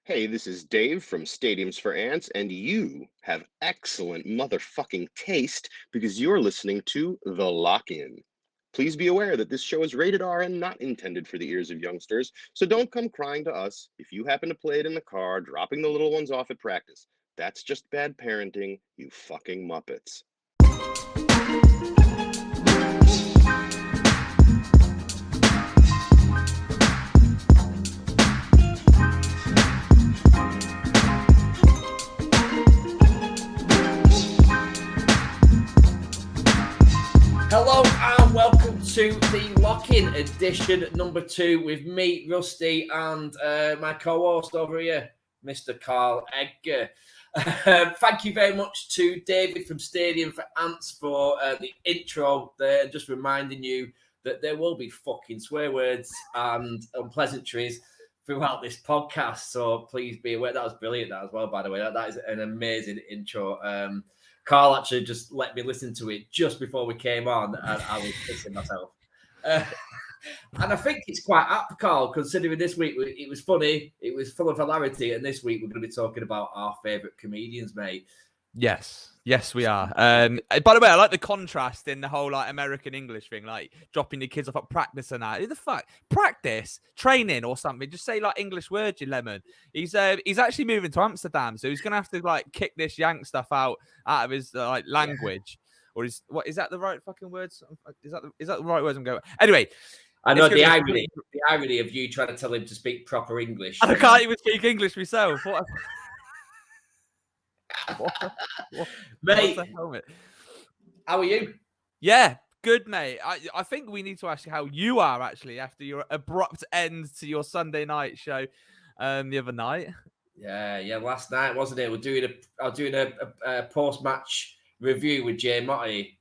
Hey, this is Dave from Stadiums for Ants, and you have excellent motherfucking taste because you're listening to The Lock In. Please be aware that this show is rated R and not intended for the ears of youngsters, so don't come crying to us if you happen to play it in the car, dropping the little ones off at practice. That's just bad parenting, you fucking muppets. Hello and welcome to the Lock-In edition number 2 with me, Rusty, and my co-host over here, Mr. Carl Edgar. Thank you very much to David from Stadium for Ants for the intro there, just reminding you that there will be fucking swear words and unpleasantries throughout this podcast, so please be aware. That was brilliant, that as well, by the way. That is an amazing intro. Carl actually just let me listen to it just before we came on, and I was pissing myself. And I think it's quite apt, Carl, considering this week it was funny, it was full of hilarity, and this week we're going to be talking about our favourite comedians, mate. Yes, we are. By the way, I like the contrast in the whole like American English thing, like dropping the kids off at practice and that. Who the fuck? Practice, training, or something. Just say like English words, you lemon. He's actually moving to Amsterdam, so he's gonna have to like kick this Yank stuff out of his like language. Or is that the right fucking words? Is that the right words I'm going? Anyway. I know the irony of you trying to tell him to speak proper English. I can't even speak English myself. Mate, how are you? Yeah, good, mate. I think we need to ask you how you are actually after your abrupt end to your Sunday night show the other night. Yeah, last night, wasn't it? I was doing a post-match review with Jay Motti.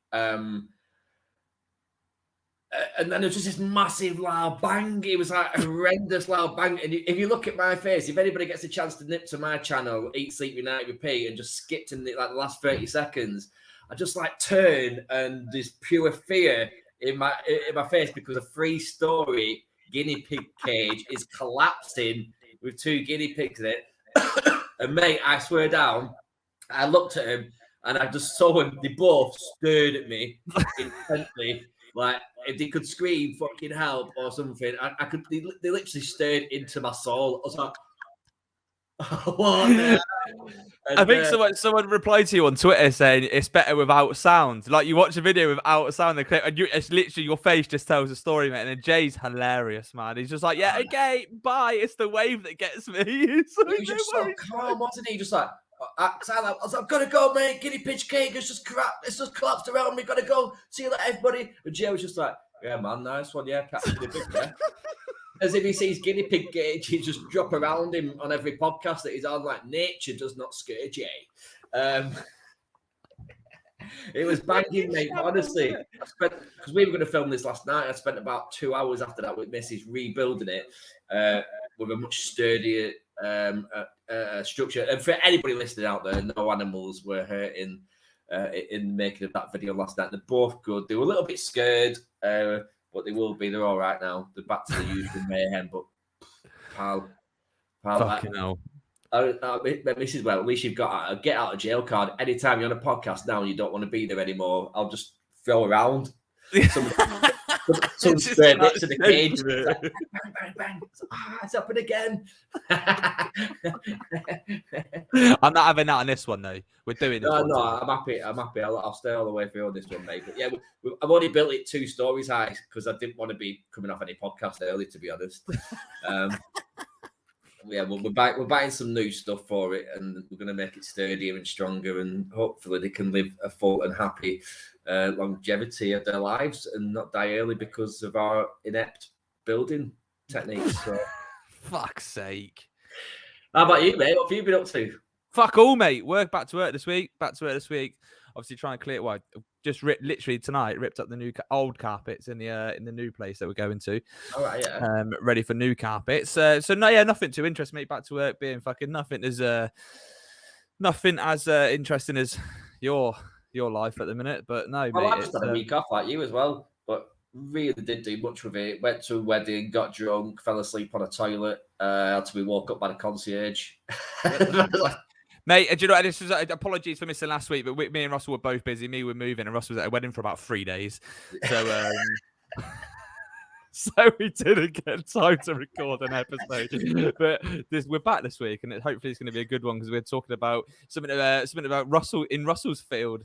And then there was just this massive loud bang. It was like a horrendous loud bang. And if you look at my face, if anybody gets a chance to nip to my channel, Eat, Sleep, Unite, Repeat, and just skipped in the last 30 seconds, I just like turn and there's pure fear in my face because a 3-story guinea pig cage is collapsing with 2 guinea pigs in it. And mate, I swear down, I looked at him and I just saw him. They both stared at me intently. Like, if they could scream fucking help or something, I could. They literally stared into my soul. I was like, what? And, I think someone replied to you on Twitter saying it's better without sound. Like, you watch a video without sound, and it's literally your face just tells a story, mate. And then Jay's hilarious, man. He's just like, yeah, okay, bye. It's the wave that gets me. He was just so calm, wasn't he? Just like, I was like, I've got to go, mate. Guinea pig cake has just collapsed around me. Got to go. See you later, everybody. And Jay was just like, yeah, man, nice one. Yeah, catch the big there. As if he sees guinea pig cage, he just drop around him on every podcast that he's on. Like, nature does not scare Jay. It was banging, mate. Honestly, because we were going to film this last night. I spent about 2 hours after that with Mrs. rebuilding it with a much sturdier structure. And for anybody listening out there, no animals were hurt in making of that video last night. They're both good. They were a little bit scared, but they will be. They're all right now. They're back to the usual mayhem. But pal, fucking hell. Mrs. Well, at least you've got a get out of jail card. Anytime you're on a podcast now and you don't want to be there anymore, I'll just throw around some straight bits to the cage. Like, bang, bang. It's happened again. I'm not having that on this one, though. We're doing this one. No, I'm happy. I'll stay all the way through on this one, mate. But yeah, I've only built it 2 stories high because I didn't want to be coming off any podcast early, to be honest. Yeah, well, we're buying some new stuff for it, and we're going to make it sturdier and stronger, and hopefully they can live a full and happy longevity of their lives and not die early because of our inept building techniques. So. Fuck's sake. How about you, mate? What have you been up to? Fuck all, mate. Back to work this week. Obviously trying to clear just literally tonight ripped up the new old carpets in the new place that we're going to. All right, yeah. Ready for new carpets. So no, yeah, nothing too interesting, mate. Back to work, being fucking nothing as interesting as your life at the minute. But no, well, mate. I just had a week off like you as well, but really didn't do much with it. Went to a wedding, got drunk, fell asleep on a toilet, to be woke up by the concierge. Mate, do you know, this was apologies for missing last week, but me and Russell were both busy. Me were moving, and Russell was at a wedding for about 3 days. So, so we didn't get time to record an episode. But we're back this week, and hopefully it's going to be a good one because we're talking about something about Russell in Russell's field.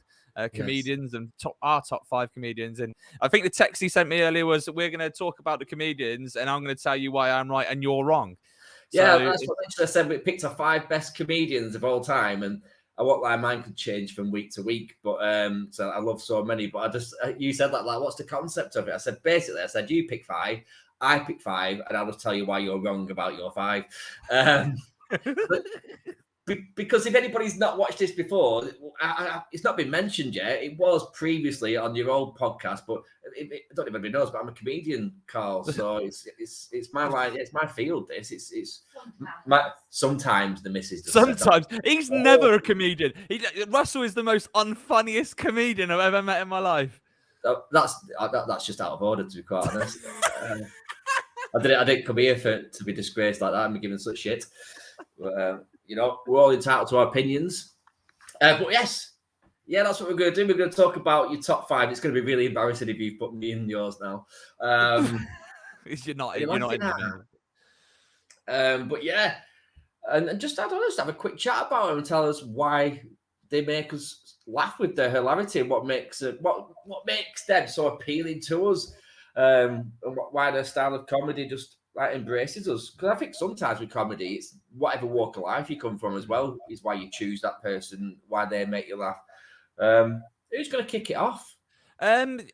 Comedians and our top 5 comedians. And I think the text he sent me earlier was we're going to talk about the comedians, and I'm going to tell you why I'm right and you're wrong. Yeah, that's what I said. We picked our 5 best comedians of all time, and I won't lie, mine could change from week to week. But so I love so many. But I just you said that like, what's the concept of it? I said basically, you pick 5, I pick 5, and I'll just tell you why you're wrong about your 5. Because if anybody's not watched this before, it's not been mentioned yet. It was previously on your old podcast, but I don't even know knows. But I'm a comedian, Carl, so it's my line. It's my field. It's sometimes the missus. Sometimes he's never a comedian. Russell is the most unfunniest comedian I've ever met in my life. That's just out of order, to be quite honest. I didn't come here to be disgraced like that. I'm giving such shit. But, we're all entitled to our opinions. But yes, that's what we're going to do. We're going to talk about your top 5. It's going to be really embarrassing if you've put me in yours now. You're not in there. But yeah, and just I don't know, just have a quick chat about them and tell us why they make us laugh with their hilarity and what makes them so appealing to us, and why their style of comedy just embraces us. Because I think sometimes with comedy, it's whatever walk of life you come from as well is why you choose that person, why they make you laugh. Who's going to kick it off? You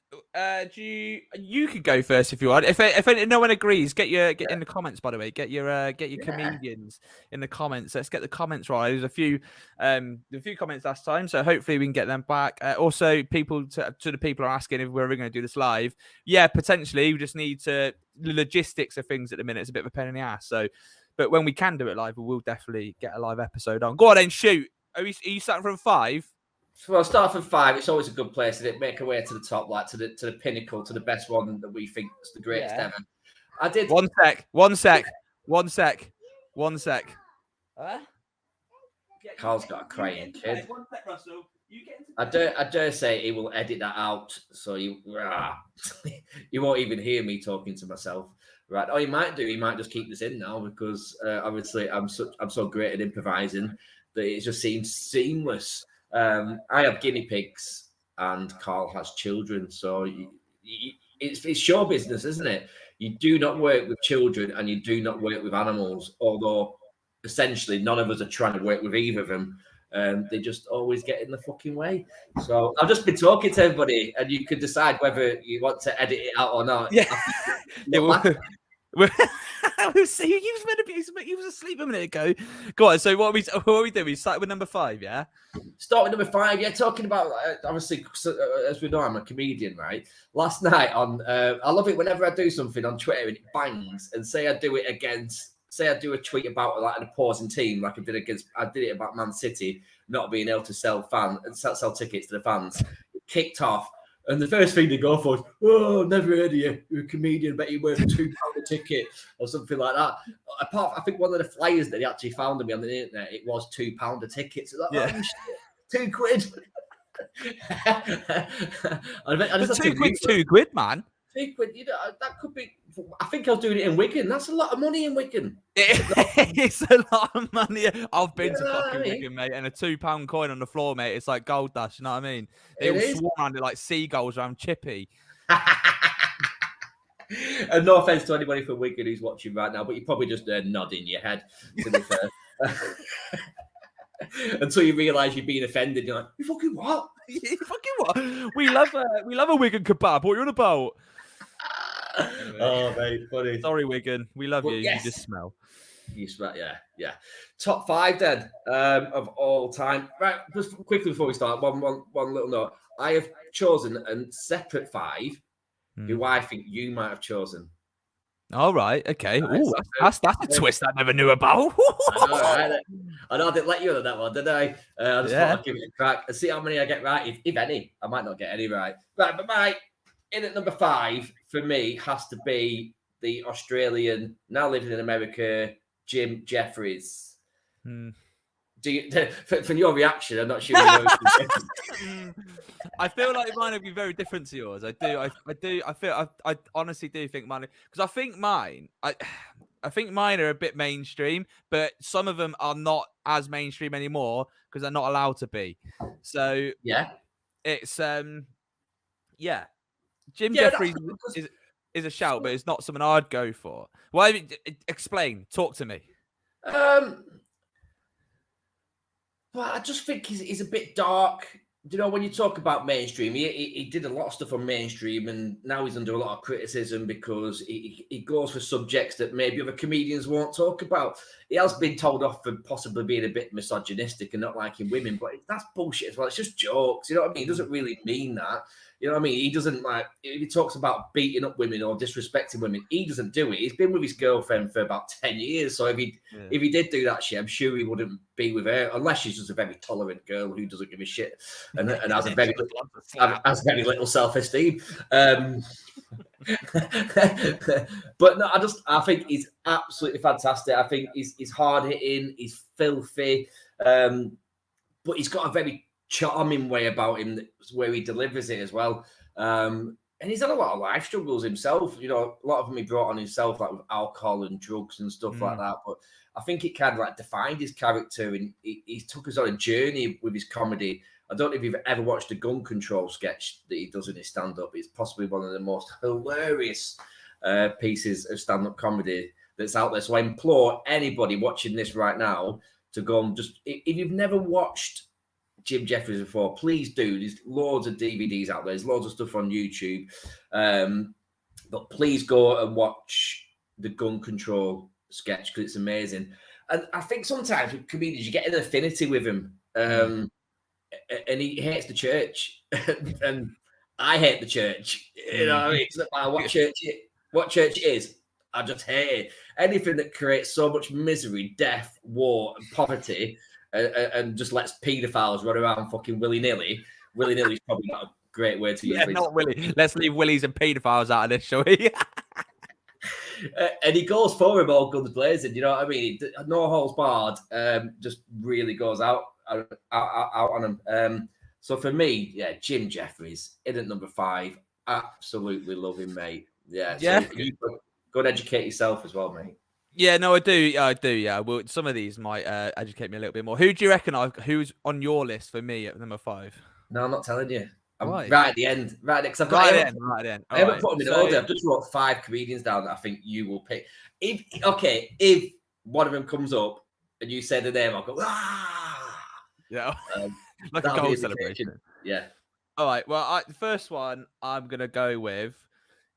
could go first if you want. If no one agrees, get in the comments. By the way, get your comedians in the comments. Let's get the comments right. There's a few comments last time, so hopefully we can get them back. Also, the people are asking if we're going to do this live. Yeah, potentially. We just need the logistics of things at the minute. It's a bit of a pain in the ass. So, but when we can do it live, we will definitely get a live episode on. Go on then, shoot. Are you starting from 5? So I'll start from 5. It's always a good place to make our way to the top, like to the pinnacle, to the best one that we think is the greatest ever. I did. One sec. Carl's got a crying kid. One sec, Russell. I dare say he will edit that out, so you won't even hear me talking to myself. Right? Oh, he might do. He might just keep this in now because obviously I'm so great at improvising that it just seems seamless. I have guinea pigs and Carl has children, so it's show business, isn't it? You do not work with children and you do not work with animals, although essentially none of us are trying to work with either of them. They just always get in the fucking way. So I've just been talking to everybody, and you can decide whether you want to edit it out or not. Yeah. We'll see. He was asleep a minute ago. Go on. So what are we doing? We start with number 5, yeah? Start with number 5, yeah. Talking about, obviously, as we know, I'm a comedian, right? Last night I love it whenever I do something on Twitter and it bangs, and say I do a tweet about like an opposing team, like I did it about Man City not being able to sell tickets to the fans. It kicked off. And the first thing they go for is, oh, never heard of you. You're a comedian, bet you're worth £2 a ticket or something like that. I think one of the flyers that they actually found of me on the internet, it was £2 a ticket. So that, yeah. £2. £2 quid's £2, man. £2, that could be. I think I was doing it in Wigan. That's a lot of money in Wigan. It's a lot of money. I've been to fucking Wigan, mate, and a £2 coin on the floor, mate. It's like gold dust. You know what I mean? They all swarm around it like seagulls around Chippy. And no offense to anybody from Wigan who's watching right now, but you're probably just nodding your head. To be fair. Until you realise you're being offended, you're like, "You fucking what? You fucking what? We love a Wigan kebab. What are you on about?" Oh, mate, funny. Sorry, Wigan. We love you. Yes. You just smell. You smell, yeah. Top 5 then of all time. Right, just quickly before we start, one little note. I have chosen a separate 5 who I think you might have chosen. All right, okay. Ooh, that's a twist I never knew about. I know I didn't let you on that one, did I? I just thought I'd give it a crack and see how many I get right, if any. I might not get any right. Right, but in at number 5 for me has to be the Australian, now living in America, Jim Jeffries. Hmm. Do you, from your reaction, I'm not sure you know. I feel like mine would be very different to yours. I honestly do think mine, because I think mine are a bit mainstream, but some of them are not as mainstream anymore because they're not allowed to be. So Yeah. it's yeah. Jim Yeah, Jeffries is a shout, but it's not something I'd go for. Well, explain. Talk to me. Well, I just think he's a bit dark. You know, when you talk about mainstream, he did a lot of stuff on mainstream, and now he's under a lot of criticism because he goes for subjects that maybe other comedians won't talk about. He has been told off for possibly being a bit misogynistic and not liking women, but that's bullshit as well. It's just jokes. You know what I mean? He doesn't really mean that. You know what I mean? He doesn't like, if he talks about beating up women or disrespecting women, he doesn't do it. He's been with his girlfriend for about 10 years. So if he did do that shit, I'm sure he wouldn't be with her, unless she's just a very tolerant girl who doesn't give a shit and has a very little self-esteem. But no, I think he's absolutely fantastic. I think he's hard-hitting, he's filthy, but he's got a very charming way about him where he delivers it as well. And he's had a lot of life struggles himself. You know, a lot of them he brought on himself, like with alcohol and drugs and stuff like that. But I think it kind of like defined his character, and he took us on a journey with his comedy. I don't know if you've ever watched the Gun Control sketch that he does in his stand-up. It's possibly one of the most hilarious pieces of stand-up comedy that's out there. So I implore anybody watching this right now to go and just, if you've never watched Jim Jeffries before, please do. There's loads of DVDs out there. There's loads of stuff on YouTube. But please go and watch the Gun Control sketch because it's amazing. And I think sometimes with comedians, you get an affinity with him. And he hates the church. And I hate the church. You know what I mean? It's not matter what church it is. I just hate it. Anything that creates so much misery, death, war, and poverty, and just lets paedophiles run around fucking willy-nilly. Willy-nilly is probably not a great word to use. Yeah, not Willy. Let's leave willies and paedophiles out of this, shall we? And he goes for him all guns blazing. You know what I mean? No holds barred. Just really goes out on him. So for me, yeah, Jim Jeffries in at number 5. Absolutely love him, mate. Yeah. So you go and educate yourself as well, mate. Yeah, no, I do. Yeah. Well, some of these might educate me a little bit more. Who do you reckon who's on your list for me at number 5? No, I'm not telling you. I'm right at the end. Right, because I've got right then. I haven't put them in order. I've just wrote 5 comedians down that I think you will pick. If one of them comes up and you say the name, I'll go, ah! Yeah. Like a goal celebration. Yeah. All right. Well, the first one I'm going to go with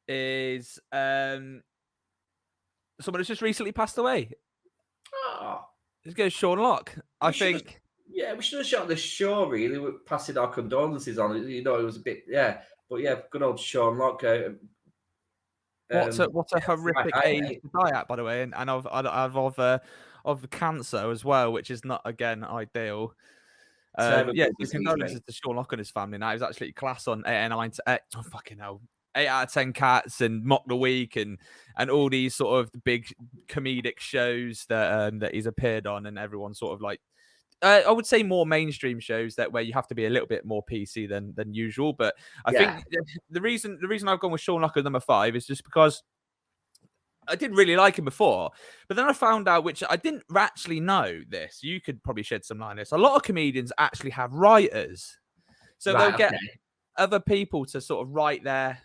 is someone who's just recently passed away. Oh. Let's go Sean Lock. I think. Yeah, we should have shot the show, really. We're passing our condolences on it. You know, it was a bit, yeah. But yeah, good old Sean Lock. What a horrific age to die at, by the way, and of cancer as well, which is not, again, ideal. Condolences to Sean Lock and his family. Now, he was actually class on 8 out of 10 Cats and Mock the Week and all these sort of big comedic shows that he's appeared on, and everyone sort of like, I would say more mainstream shows where you have to be a little bit more PC than usual. But I think the reason I've gone with Sean Lock at number 5 is just because I didn't really like him before, but then I found out, which I didn't actually know this. You could probably shed some light on this. A lot of comedians actually have writers, so they'll get other people to sort of write their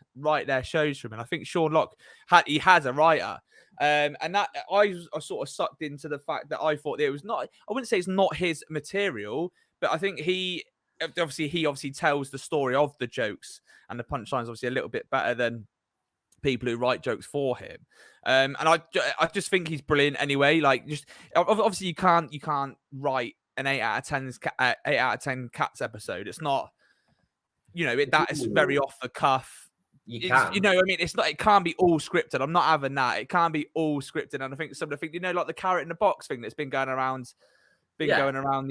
shows for him. And I think Sean Lock has a writer. And that I sort of sucked into the fact that I thought it was not, I wouldn't say it's not his material, but I think he obviously tells the story of the jokes and the punchlines obviously a little bit better than people who write jokes for him. And I just think he's brilliant anyway. Like, just obviously you can't write an 8 out of 10 Cats episode. It's not, that is very off the cuff. You can. It's not. It can't be all scripted. I'm not having that. It can't be all scripted. And I think some of the things, like the carrot in the box thing that's been going around the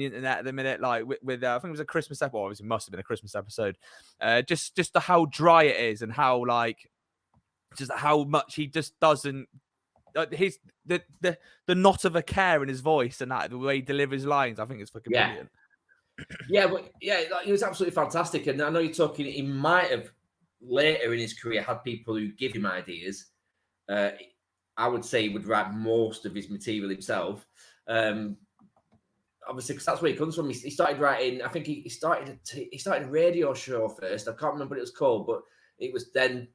internet at the minute, like with I think it was a Christmas episode. Obviously, it must have been a Christmas episode. Just how dry it is, and how just how much he just doesn't his the knot of a care in his voice and that the way he delivers lines, I think it's fucking brilliant. Yeah, but yeah, like, he was absolutely fantastic. And I know you're talking. He might have later in his career had people who give him ideas. I would say he would write most of his material himself. Obviously, because that's where he comes from. He started writing. I think he started a radio show first. I can't remember what it was called, but it was then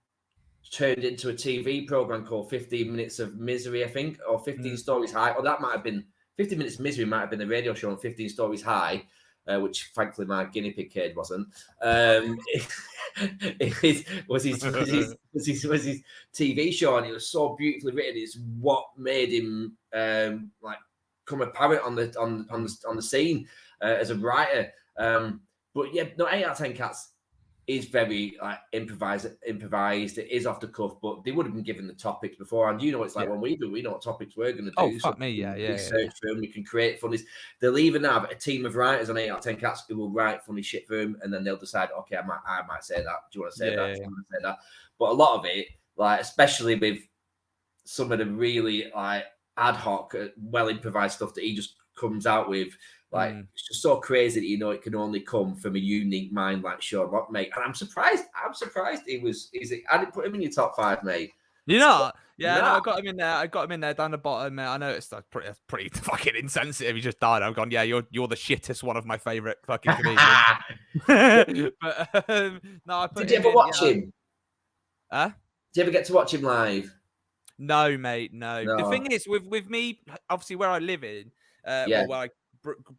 turned into a TV program called 15 Minutes of Misery, I think, or 15 Stories High. Or that might have been 15 Minutes of Misery. Might have been the radio show on 15 Stories High. Which thankfully my guinea pig kid wasn't. It was his TV show, and it was so beautifully written. It's what made him like come apparent on the scene as a writer. But yeah, no, 8 out of 10 Cats is very like improvised. It is off the cuff, but they would have been given the topics before. And you know, it's like when we know what topics we're going to do. Oh, fuck me, yeah. Research for them, we can create funnies. They'll even have a team of writers on 8 out of 10 Cats who will write funny shit for them, and then they'll decide, okay, I might say that. Do you want to say that? Do you want to say that? But a lot of it, like especially with some of the really like ad hoc, well improvised stuff that he just comes out with. Like it's just so crazy that it can only come from a unique mind like Sean Rock, mate. And I'm surprised he was. I didn't put him in your top 5, mate. You know, yeah, no, I got him in there. I got him in there down the bottom. I know it's pretty fucking insensitive. He just died. I've gone, yeah, you're the shittest one of my favorite fucking comedians. But no, I put. Did you ever watch him? Huh? Did you ever get to watch him live? No, mate. No. The thing is, with me, obviously where I live in, or where I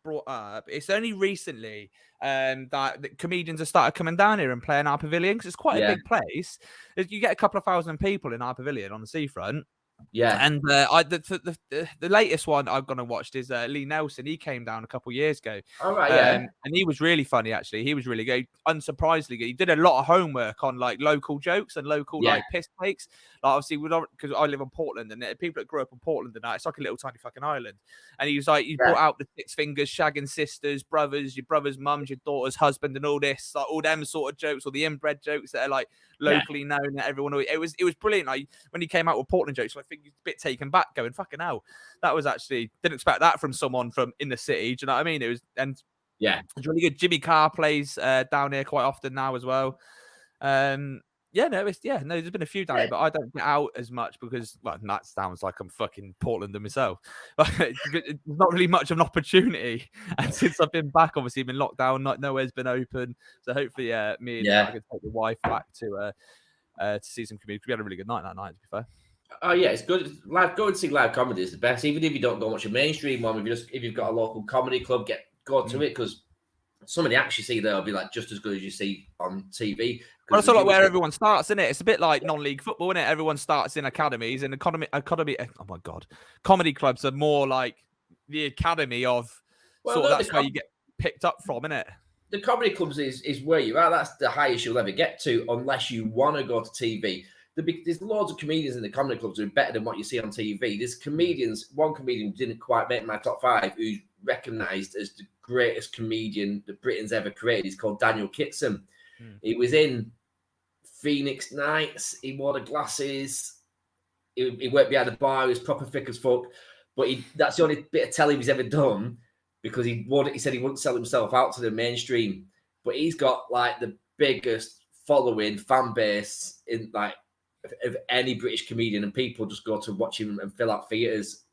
brought up, it's only recently that comedians have started coming down here and playing our pavilion, because it's quite a big place. You get a couple of thousand people in our pavilion on the seafront. Yeah, and the latest one I've gone and watched is Lee Nelson. He came down a couple of years ago. All right, and he was really funny. Actually, he was really good. Unsurprisingly, he did a lot of homework on like local jokes and local like piss takes. Like obviously, because I live in Portland, and people that grew up in Portland, and it's like a little tiny fucking island. And he was like, you brought out the 6 fingers, shagging sisters, brothers, your brother's mums, your daughter's husband, and all this, like all them sort of jokes, or the inbred jokes that are like locally known that everyone. It was brilliant. Like when he came out with Portland jokes, like, I think he's a bit taken back, going fucking hell. That was actually didn't expect that from someone from in the city. Do you know what I mean? It was it's really good. Jimmy Carr plays down here quite often now as well. There's been a few down here, but I don't get out as much because that sounds like I'm fucking Portlander myself. It's not really much of an opportunity, and since I've been back, obviously been locked down, nowhere's been open. So hopefully, me and I can take the wife back to see some comedy. We had a really good night that night, to be fair. Oh yeah, it's good. Go and see live comedy is the best. Even if you don't go watch a mainstream one, if you've got a local comedy club, go to it, because some of the acts you see there will be like just as good as you see on TV. Well, it's all like where everyone starts, isn't it? It's a bit like non-league football, isn't it? Everyone starts in academies, and comedy clubs are more like the academy of that's where you get picked up from, isn't it? The comedy clubs is where you're at. That's the highest you'll ever get to, unless you want to go to TV. There's loads of comedians in the comedy clubs who are better than what you see on TV. There's one comedian who didn't quite make my top 5, who's recognised as the greatest comedian that Britain's ever created. He's called Daniel Kitson. He was in Phoenix Nights. He wore the glasses. He worked behind the bar. He was proper thick as fuck. But that's the only bit of telly he's ever done, because he said he wouldn't sell himself out to the mainstream. But he's got like the biggest following, fan base in like of any British comedian, and people just go to watch him and fill out theatres.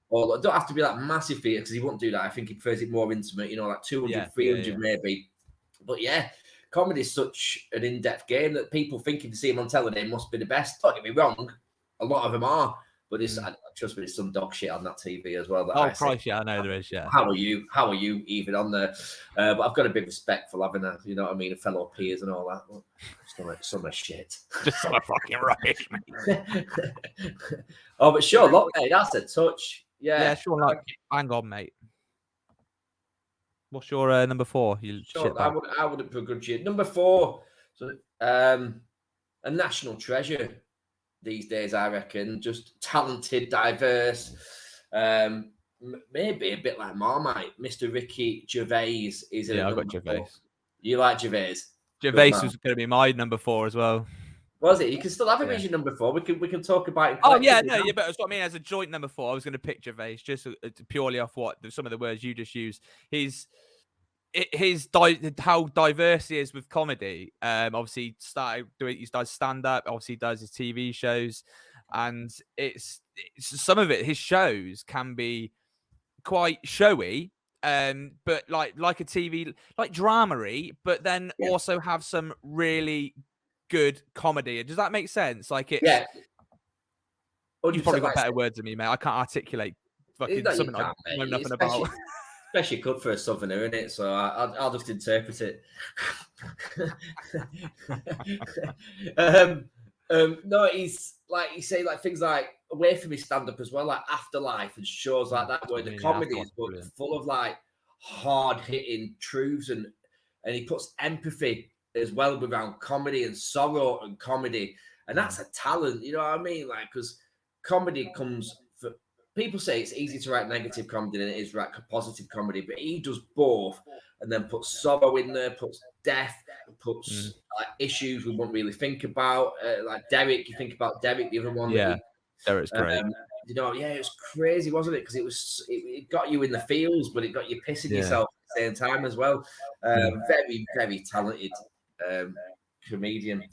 Or don't have to be like massive theatre, because he won't do that. I think he prefers it more intimate, like 200, 300 maybe. But comedy is such an in-depth game that people thinking to see him on television must be the best. Don't get me wrong, a lot of them are, but trust me, there's some dog shit on that TV as well. Christ, I know there is. Yeah. How are you even on there? But I've got a big respect for having a, a fellow peers and all that. Some shit. Just some fucking rubbish, mate. Oh, but sure, look, mate, that's a touch. Yeah, sure, like, hang on, mate. What's your number 4? I wouldn't begrudge you. Number 4, so a national treasure these days, I reckon. Just talented, diverse, maybe a bit like Marmite. Mr. Ricky Gervais is. I got Gervais. 4. You like Gervais? Gervais was going to be my number 4 as well. Was it? You can still have him Yeah. as your number 4. We can talk about it. Oh yeah, collectively no, now. yeah, but that's what I mean. As a joint number 4, I was going to pick Gervais just purely off what some of the words you just used. How diverse he is with comedy. Obviously he does stand up. Obviously he does his TV shows, and it's some of it. His shows can be quite showy, but like a TV, like dramery, but then Yeah. also have some really good comedy. Does that make sense? Like it's Yeah. you've probably 100% got like better words than me, mate. I can't articulate fucking No, you something I can't, mate. know nothing Especially- about. Especially good for a southerner, isn't it? So I'll just interpret it. No, he's like you say, like things like away from his stand-up as well, like Afterlife and shows like that, where the Yeah, comedy Afterlife's is but brilliant. full of like hard-hitting truths, and he puts empathy as well around comedy and sorrow and comedy, and that's a talent, you know what I mean? Like, because comedy comes for people say it's easy to write negative comedy than it is to write positive comedy, but he does both, and then puts sorrow in there, puts death, puts like issues we won't really think about, like Derek. You think about Derek, the other one. Yeah, Derek's great. You know, yeah, it was crazy, wasn't it? Because it got you in the feels, but it got you pissing Yeah. yourself at the same time as well. Very, very talented comedian.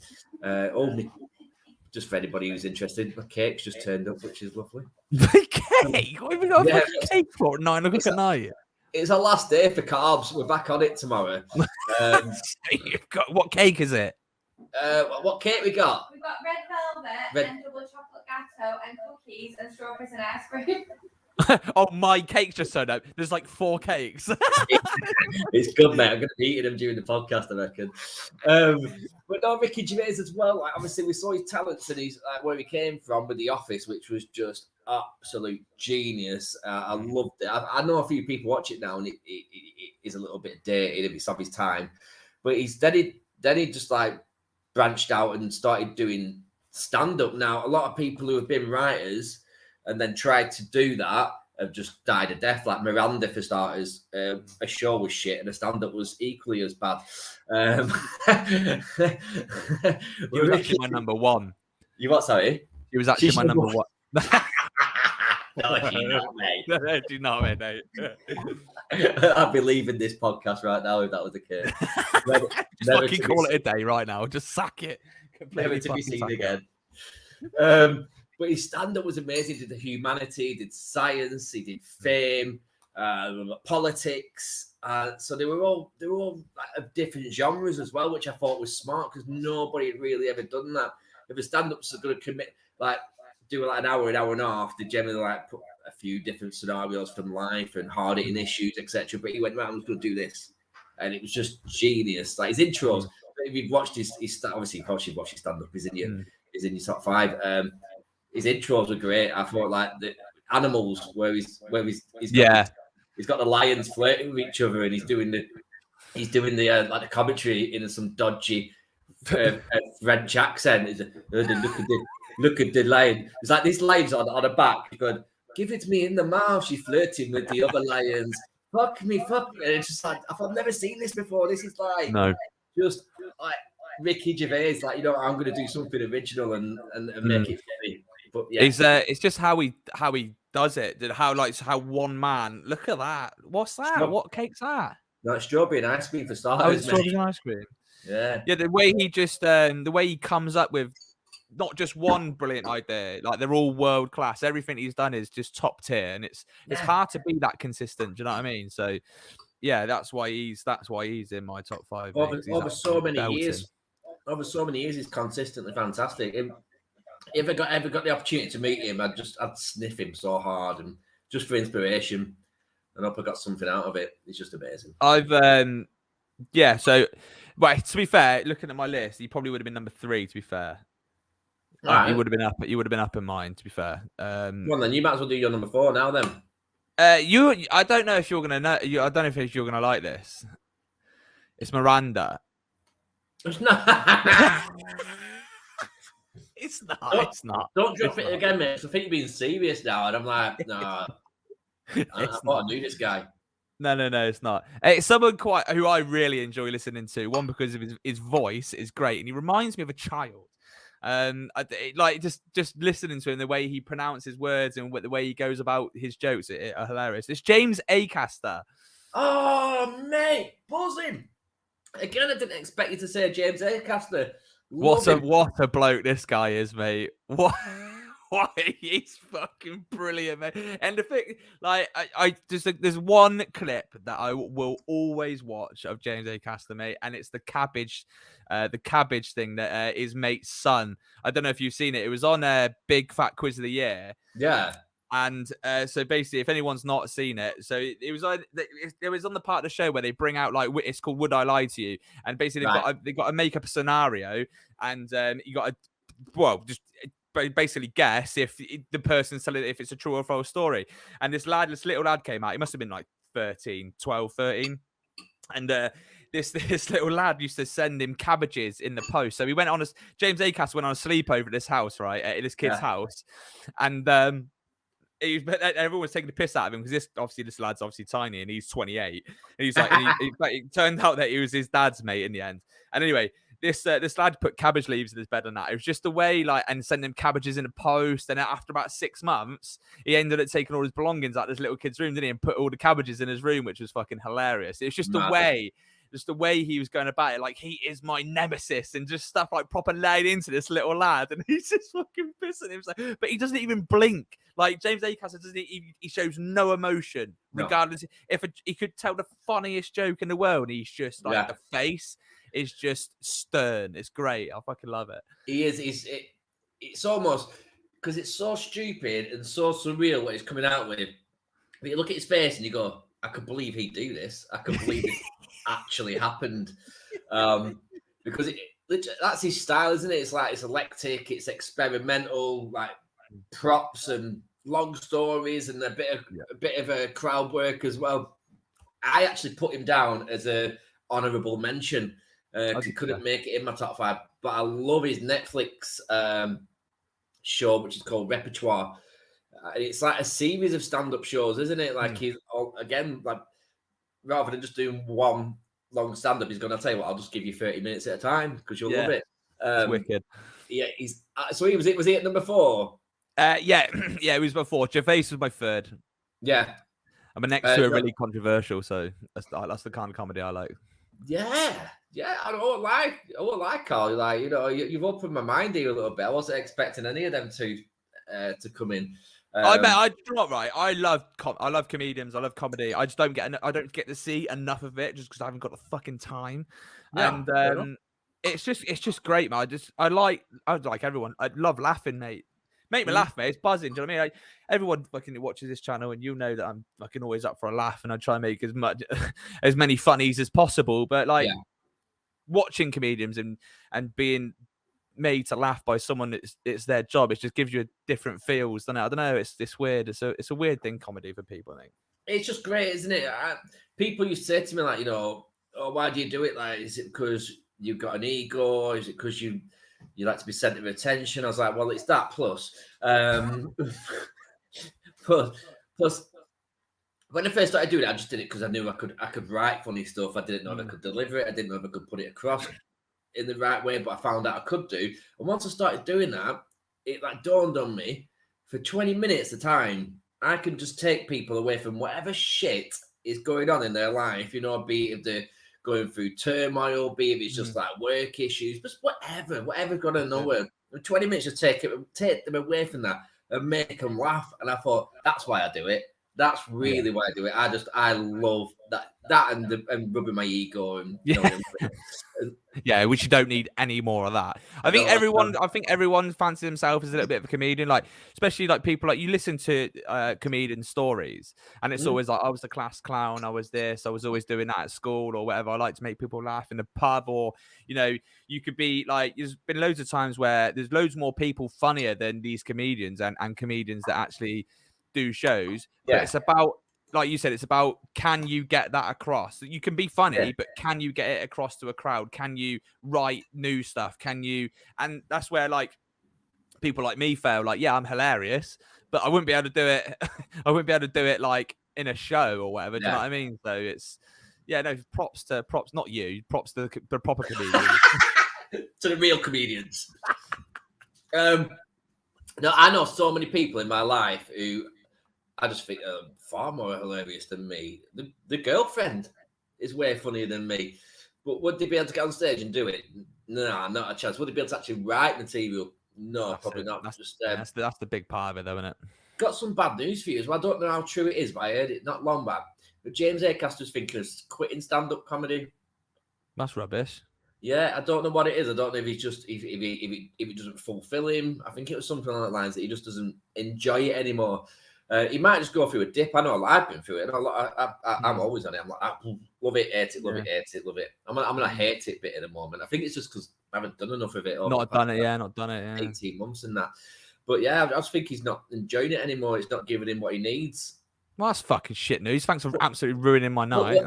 Just for anybody who's interested, my cake's just turned up, which is lovely. The cake? What have we got a Yeah. fucking cake for at 9 o'clock at night? It's our last day for carbs. We're back on it tomorrow. You've got, what cake is it? What cake we got? We've got red velvet Red- and double chocolate gatto and cookies and strawberries and ice cream. Oh, my cake's just turned up. There's like 4 cakes. It's good, mate. I'm going to be eating them during the podcast, I reckon. But no, Ricky Gervais as well. Like, obviously, we saw his talents and his where he came from with The Office, which was just absolute genius. I loved it. I know a few people watch it now, and it is a little bit dated if it's of his time. But then he just like branched out and started doing stand-up. Now, a lot of people who have been writers and then tried to do that have just died a death. Like Miranda, for starters, a show was shit and a stand-up was equally as bad. He was actually my number 1. You what, sorry? He was actually She's my number number 1. No, you're not, mate. Do you know what I mean? I'd be leaving this podcast right now if that was the case. Never, Just never fucking to call be- it a day right now. Just sack it. never Completely to be fucking seen sack it. again. But his stand-up was amazing. He did the humanity, he did science, he did fame, politics. So they were all like, of different genres as well, which I thought was smart because nobody had really ever done that. If a stand-up's going to commit, like do like an hour and a half, they generally like put a few different scenarios from life and hard-hitting issues, etc. But he went around and was going to do this, and it was just genius. Like his intros. If you've watched his obviously, of course, you've watched his stand-up. He's in your top 5. His intros were great. I thought like the Animals, where he's got the lions flirting with each other, and he's doing the like the commentary in some dodgy French accent. It's look at the lion. It's like this lion's on the back. He's going, give it to me in the mouth. She's flirting with the other lions. Fuck me. And it's just like I've never seen this before. This is like just like Ricky Gervais. Like, you know, I'm going to do something original and make it funny. But yeah, it's just how he does it. How one man. Look at that. What's that? What cake's that? no, strawberry and ice cream for Oh, starters. it's strawberry and ice cream. Yeah. Yeah, the way he just the way he comes up with not just one brilliant idea, like they're all world class. Everything he's done is just top tier, and it's hard to be that consistent. Do you know what I mean? So yeah, that's why he's in my top 5. Over so many years, he's consistently fantastic. If I ever got the opportunity to meet him, I'd sniff him so hard and just for inspiration. And I hope I got something out of it. It's just amazing. So, right, to be fair, looking at my list, he probably would have been number 3. To be fair, he would have been up in mine. To be fair, well then you might as well do your number 4 now. Then I don't know if you're gonna know. I don't know if you're gonna like this. It's Miranda. it's not. It's not. It's not. Don't drop it again, mate. I think you're being serious now, and I'm like, nah. I thought I knew this guy. No, it's not. It's someone who I really enjoy listening to. One, because of his voice is great, and he reminds me of a child. Like just listening to him, the way he pronounces words and the way he goes about his jokes are hilarious. It's James Acaster. Oh, mate, buzzing. Again, I didn't expect you to say James Acaster. What a bloke this guy is, mate. What? Why he's fucking brilliant, mate. And the thing, like, I just there's one clip that I will always watch of James Acaster, mate, and it's the cabbage thing that his mate's son. I don't know if you've seen it. It was on Big Fat Quiz of the Year. Yeah. And so basically, if anyone's not seen it, so it was on the part of the show where they bring out like it's called "Would I Lie to You?" And basically they've got to make up a scenario, and you got to just basically guess if the person's telling if it's a true or false story. And this little lad came out. He must have been like 12, 13, and this little lad used to send him cabbages in the post. So James Acaster went on a sleepover at this house, right, at this kid's house, and everyone was taking the piss out of him because this lad's obviously tiny and he's 28. And he's like, it turned out that he was his dad's mate in the end. And anyway, this lad put cabbage leaves in his bed and that. It was just a way, like, and sent him cabbages in a post. And after about 6 months, he ended up taking all his belongings out of this little kid's room, didn't he? And put all the cabbages in his room, which was fucking hilarious. It was just the way he was going about it, like, he is my nemesis, and just stuff like proper laid into this little lad, and he's just fucking pissing himself. But he doesn't even blink. Like, James Acaster he shows no emotion, regardless. If he could tell the funniest joke in the world, he's just like the face is just stern. It's great. I fucking love it. He is. It's almost because it's so stupid and so surreal what he's coming out with. But you look at his face and you go, I could believe he'd do this. I could believe it actually happened. Because that's his style, isn't it? It's like it's eclectic, it's experimental, like props and long stories and a bit of a crowd work as well. I actually put him down as a honourable mention because he couldn't make it in my top 5. But I love his Netflix show, which is called Repertoire. It's like a series of stand-up shows, isn't it? Like he's again, like, rather than just doing one long stand-up, he's going to tell you what, I'll just give you 30 minutes at a time because you'll love it. It's wicked. Yeah, so was he at number 4? Yeah, it was before. Gervais was my 3rd. Yeah. I'm next to a really controversial, so that's the kind of comedy I like. Yeah. I don't like Carl. Like, you know, you've opened my mind here a little bit. I wasn't expecting any of them to come in. I love comedians. I love comedy. I just don't get to see enough of it just because I haven't got the fucking time. Yeah, and it's just great, man. I like everyone. I love laughing, mate. Make me laugh, mate. It's buzzing. Do you know what I mean? Everyone fucking watches this channel, and you know that I'm fucking always up for a laugh, and I try and make as many funnies as possible. But watching comedians and being made to laugh by someone it's their job, it just gives you a different feels, doesn't it? I don't know, it's weird. It's a weird thing, comedy, for people, I think. It's just great, isn't it? People used to say to me, like, you know, oh, why do you do it? Like, is it because you've got an ego? Is it because you like to be centre of attention? I was like, well, it's that plus when I first started doing it, I just did it because I knew I could write funny stuff. I didn't know if I could deliver it. I didn't know if I could put it across in the right way, but I found out I could do. And once I started doing that, it like dawned on me, for 20 minutes at a time, I can just take people away from whatever shit is going on in their life, you know, be it if they're going through turmoil, be if it's just like work issues, just whatever got to nowhere. 20 minutes to take them away from that and make them laugh. And I thought, that's why I do it. That's really why I do it. I love that and rubbing my ego and yeah, which you don't need any more of that. I think everyone fancies themselves as a little bit of a comedian, like especially like people like you listen to comedian stories, and it's always like, I was the class clown, I was this, I was always doing that at school or whatever. I like to make people laugh in the pub, or you know, you could be like, there's been loads of times where there's loads more people funnier than these comedians and comedians that actually do shows. But it's about, like you said, it's about, can you get that across? You can be funny, but can you get it across to a crowd? Can you write new stuff? And that's where like people like me fail. Like, yeah, I'm hilarious, but I wouldn't be able to do it. I wouldn't be able to do it like in a show or whatever. Do you know what I mean? So it's, props, not you, props to the proper comedians. To the real comedians. No, I know so many people in my life who I just think are far more hilarious than me. The girlfriend is way funnier than me. But would they be able to get on stage and do it? No, not a chance. Would they be able to actually write material? No, That's probably it. not. That's, Just yeah, that's the big part of it, though, isn't it? got some bad news for you as well. I don't know how true it is, but I heard it not long back. But James Acaster's thinking of quitting stand-up comedy. That's rubbish. Yeah, I don't know what it is. I don't know if he's just if it doesn't fulfill him. I think it was something along the lines that he just doesn't enjoy it anymore. He might just go through a dip. I know I've been through it. I'm always on it. I'm like, love it, hate it, love it, hate it, love it. I'm gonna hate it bit at the moment. I think it's just because I haven't done enough of it. Not done it, yeah. 18 months and that. But yeah, I just think he's not enjoying it anymore. It's not giving him what he needs. Well, that's fucking shit news. Thanks for absolutely ruining my night. Mate,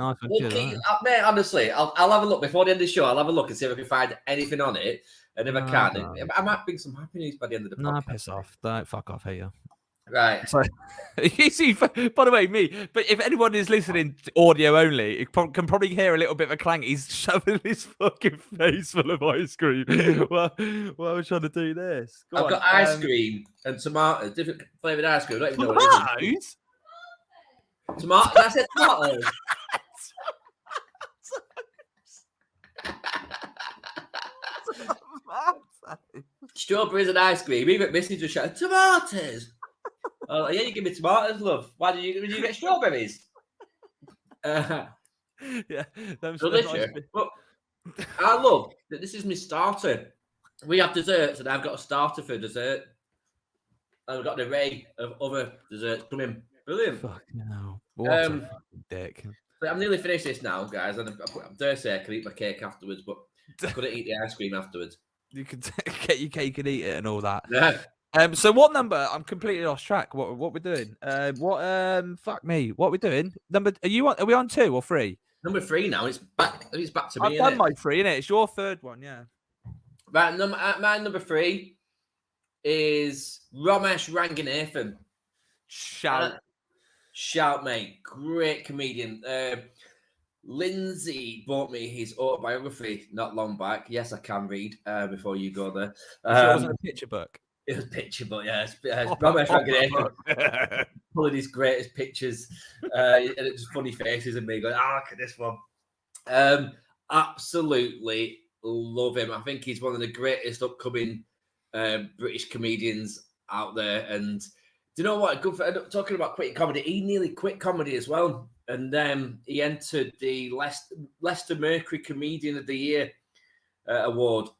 honestly, I'll have a look before the end of the show. I'll have a look and see if I can find anything on it. And if I can, I might bring some happy news by the end of the podcast. Nah, piss off. Don't fuck off here. Right. So, you see, by the way, me. But if anyone is listening to audio only, you can probably hear a little bit of a clang. He's shoving his fucking face full of ice cream. Well, why are we trying to do this? I've got ice cream and tomatoes, different flavored ice cream. I don't even know what it is. Tomatoes? I said tomatoes. Strawberries and ice cream. Even Missy just shouted, tomatoes. Oh, yeah, you give me tomatoes, love. Why did you get strawberries? Yeah, delicious. But I love that this is my starter. We have desserts, and I've got a starter for dessert. I've got an array of other desserts coming. Brilliant. Fucking hell. What a fucking dick. So I'm nearly finished this now, guys. And I dare say I can eat my cake afterwards, but I couldn't eat the ice cream afterwards. You can get your cake and eat it and all that. Yeah. So what number? I'm completely lost track. What we're doing? Fuck me. What are we doing? Are we on 2 or 3? Number 3 now. It's back. It's back to me. I've done my 3, innit? It's your third one, yeah. Right. My number 3 is Ramesh Ranganathan. Shout, mate. Great comedian. Lindsay bought me his autobiography not long back. Yes, I can read before you go there. It wasn't a picture book. It was a picture book, yeah. Ramesh Ranganathan pulling his greatest pictures. And it's funny faces of me going, look at this one. Absolutely love him. I think he's one of the greatest upcoming British comedians out there. And do you know what? Good for talking about quitting comedy. He nearly quit comedy as well. And then he entered the Leicester Mercury Comedian of the Year award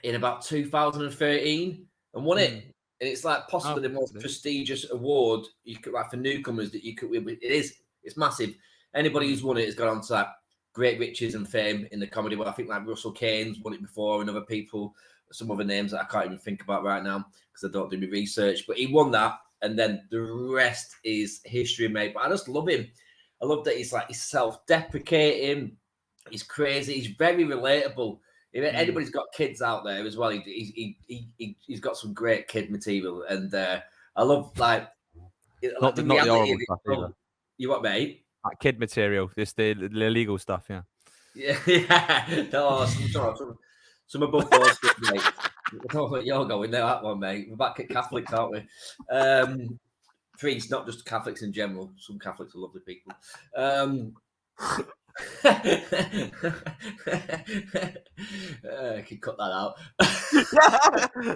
in about 2013 and won it. And it's like possibly the most prestigious award you could, like, for newcomers that you could win. It's massive. Anybody who's won it has gone on to like great riches and fame in the comedy world. I think like Russell Kane's won it before, and other people, some other names that I can't even think about right now because I don't do my research. But he won that, and then the rest is history, mate. But I just love him. I love that he's self-deprecating. He's crazy. He's very relatable. If anybody's got kids out there as well, he's got some great kid material, and I love not the horrible stuff either. You what, mate? Like kid material, just the illegal stuff, yeah. Yeah. No, some above board stuff, mate. You're going there, that one, mate. We're back at Catholics, aren't we? Priests, not just Catholics in general. Some Catholics are lovely people. I can cut that out.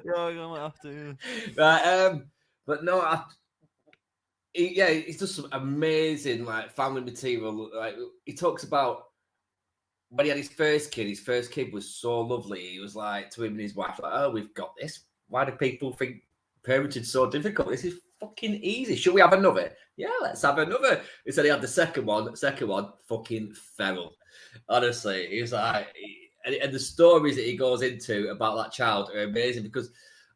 Yeah, I might have to. Right, but no, he's just some amazing family material. Like, he talks about when he had his first kid. His first kid was so lovely. He was like to him and his wife, like, "Oh, we've got this. Why do people think parenting's so difficult? This is fucking easy. Should we have another? Yeah, let's have another." He said he had the second one, fucking feral. Honestly, he was like, and the stories that he goes into about that child are amazing, because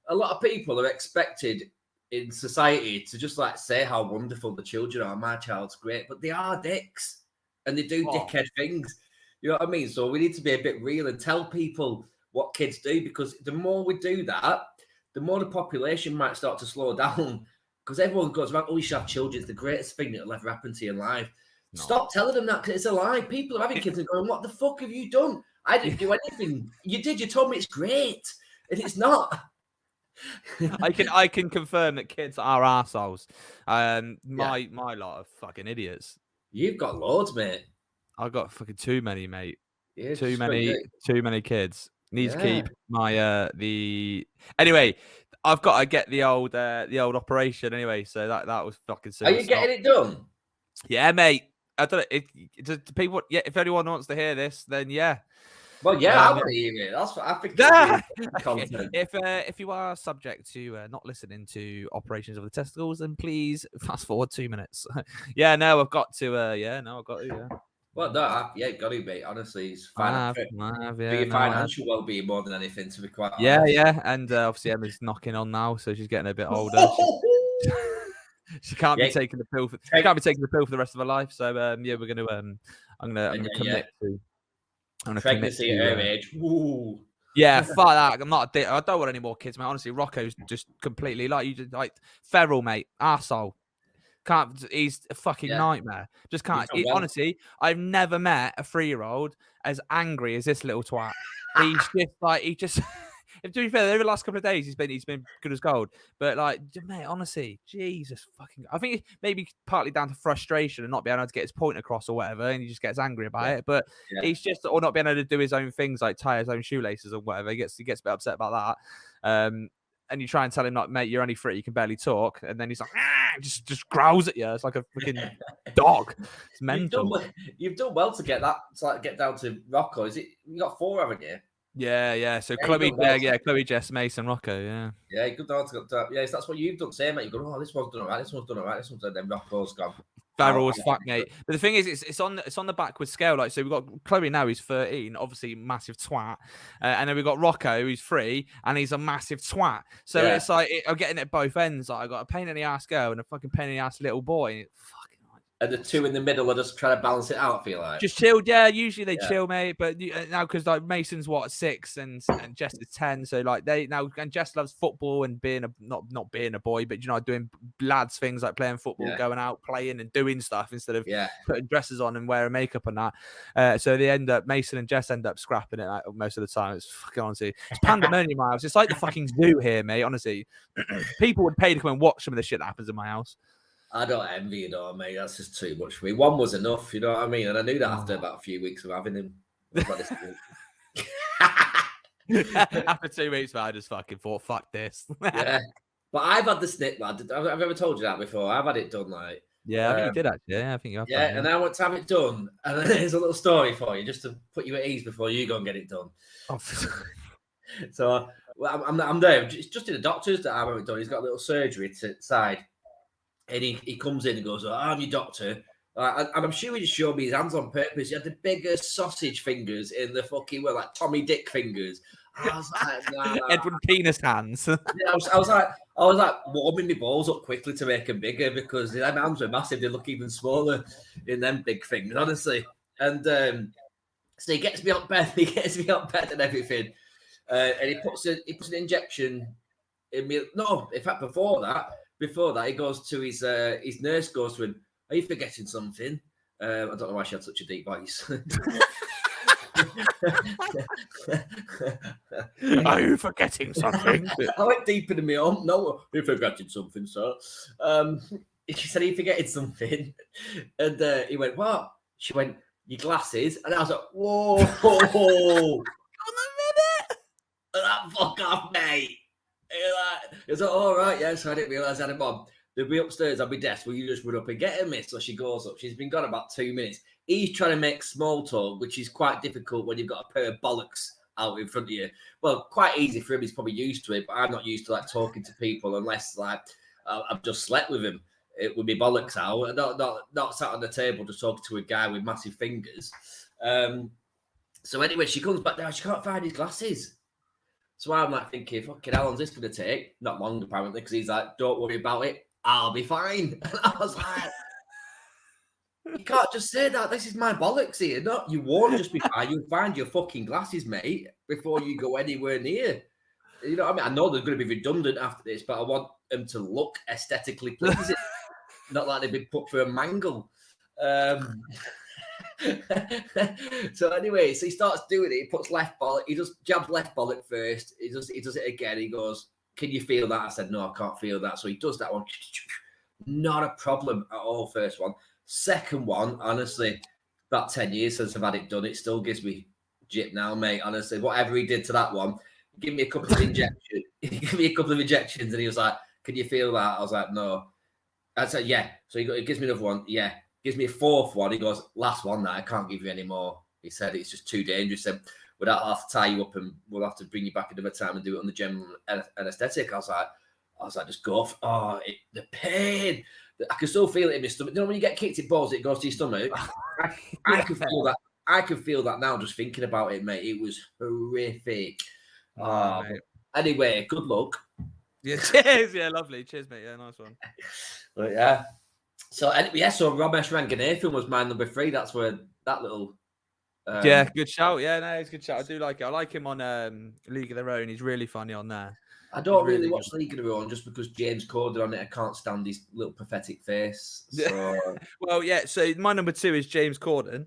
a lot of people are expected in society to just say how wonderful the children are. My child's great, but they are dicks and they do dickhead things. You know what I mean? So we need to be a bit real and tell people what kids do, because the more we do that, the more the population might start to slow down. Because everyone goes around, you should have children. It's the greatest thing that will ever happen to you in life. No. Stop telling them that, because it's a lie. People are having kids and going, what the fuck have you done? I didn't do anything. You did. You told me it's great. And it's not. I can confirm that kids are arseholes. My lot are fucking idiots. You've got loads, mate. I've got fucking too many, mate. Yeah, Too just got your- many kids. Need to Yeah. keep my the anyway. I've got to get the old operation anyway. So that was fucking. Are you getting it done? Yeah, mate. I don't know. Do people. Yeah, if anyone wants to hear this, then yeah. Well, yeah, I Um, want to hear it. That's what I think. Yeah. Content. If you are subject to not listening to operations of the testicles, then please fast forward 2 minutes. Yeah, no, I've got to. Yeah, Well, no, yeah, got to be. Honestly, it's I fine. have, For yeah, your no, I have. financial well-being more than anything, to be quite Yeah, honest. yeah, and obviously Emma's knocking on now, so she's getting a bit older. She can't be Yeah. taking the pill. She can't be taking the pill for the rest of her life. So yeah, we're gonna. I'm gonna commit to. I'm gonna Pregnancy commit at to, her age. Ooh. Yeah, fuck that. I'm not. I don't want any more kids, mate. Honestly, Rocco's just completely like feral, mate. Arsehole. Can't. He's a fucking nightmare. Just can't. done well. Honestly, I've never met a 3-year-old as angry as this little twat. He's just like he just. To be fair, over the last couple of days, he's been good as gold. But like, mate, honestly, Jesus fucking. I think maybe partly down to frustration and not being able to get his point across or whatever, and he just gets angry about it. But he's just or not being able to do his own things like tie his own shoelaces or whatever. He gets a bit upset about that. And you try and tell him like, mate, you're only 3, you can barely talk, and then he's like, just growls at you. It's like a freaking dog. It's mental. You've done well to get that. To like get down to Rocco. Is it? You got 4, haven't you? Yeah. So Yeah, Chloe, well. Chloe, Jess, Mason, Rocco, yeah. Yeah, good down to got. Yeah, that's what you've done. Same, mate. You go, oh, this one's done all right. This one's done all right. This one's done. Then Rocco's gone. Feral as fuck, mate. But the thing is, it's on the backward scale. Like, so we've got Chloe now, who's 13, obviously massive twat, and then we've got Rocco, who's 3, and he's a massive twat. So it's like I'm getting it at both ends. Like I got a pain in the ass girl and a fucking pain in the ass little boy. And the 2 in the middle are just trying to balance it out. I feel like just chilled. Yeah, usually they chill, mate. But now because like Mason's 6 and Jess is 10, so like they now and Jess loves football and being not being a boy, but doing lads things like playing football, going out playing and doing stuff instead of putting dresses on and wearing makeup and that. So they end up Mason and Jess end up scrapping it like, most of the time. It's fucking honestly, it's pandemonium in my house. It's like the fucking zoo here, mate. Honestly, people would pay to come and watch some of the shit that happens in my house. I don't envy it all, mate. That's just too much for me. 1 was enough, you know what I mean? And I knew that after about a few weeks of having him. After 2 weeks, I just fucking thought, fuck this. Yeah. But I've had the snip, lad. I've ever told you that before. I've had it done, like. Yeah, I think you did actually. Yeah, I think you have. Yeah, and I want to have it done. And there's a little story for you, just to put you at ease before you go and get it done. So I'm there. It's just in the doctor's that I haven't done. He's got a little surgery to the side. And he comes in and goes, oh, I'm your doctor. And I'm sure he just showed me his hands on purpose. He had the biggest sausage fingers in the fucking world, like Tommy Dick fingers. I was like, nah. Edward Penis hands. I was like warming my balls up quickly to make them bigger because their hands were massive. They look even smaller in them big things, honestly. And so he gets me on bed. He gets me on bed and everything. And he puts an injection in me. No, in fact, before that, he goes to his nurse goes to him, are you forgetting something? I don't know why she had such a deep voice. Are you forgetting something? I went deeper than me on. No, you're forgetting something, sir. She said, are you forgetting something? And he went, what? She went, your glasses. And I was like, whoa. On a minute. That fuck off, mate. He was like, all right, yeah. So I didn't realise I had him on. They'll be upstairs on my desk. Will you just run up and get him, miss? So she goes up. She's been gone about 2 minutes. He's trying to make small talk, which is quite difficult when you've got a pair of bollocks out in front of you. Well, quite easy for him. He's probably used to it, but I'm not used to like talking to people unless like I've just slept with him. It would be bollocks out. Not sat on the table just talking to a guy with massive fingers. So anyway, she comes back down. She can't find his glasses. So I'm like thinking, fucking how long's this going to take? Not long, apparently, because he's like, don't worry about it. I'll be fine. And I was like, you can't just say that. This is my bollocks here. No, you won't just be fine. You'll find your fucking glasses, mate, before you go anywhere near. You know what I mean? I know they're going to be redundant after this, but I want them to look aesthetically pleasing. Not like they've been put through a mangle. So anyway, so he starts doing it. He puts left bollock. He just jabs left bollock first. He does it again. He goes, can you feel that? I said, no, I can't feel that. So he does that one. Not a problem at all, first one. Second one, honestly, about 10 years since I've had it done, it still gives me jip now, mate. Honestly, whatever he did to that one, give me a couple of injections. Give me a couple of injections, and he was like, can you feel that? I was like, no. I said, yeah. So he gives me another one. Yeah. Gives me a fourth one. He goes, last one that I can't give you any more. He said, it's just too dangerous. He said, I'll have to tie you up and we'll have to bring you back another time and do it on the general anesthetic. I was like, just go off. Oh, the pain. I can still feel it in my stomach. You know, when you get kicked in balls, it goes to your stomach. I can feel that. I can feel that now just thinking about it, mate. It was horrific. Anyway, good luck. Yeah, cheers. Yeah, lovely. Cheers, mate. Yeah, nice one. But yeah. So Ramesh Ranganathan was my number 3. That's where that little. Yeah, good shout. Yeah, no, it's a good shout. I do like it. I like him on League of Their Own. He's really funny on there. I don't really watch League of Their Own just because James Corden on it. I can't stand his little pathetic face. So. Well, yeah. So my number 2 is James Corden.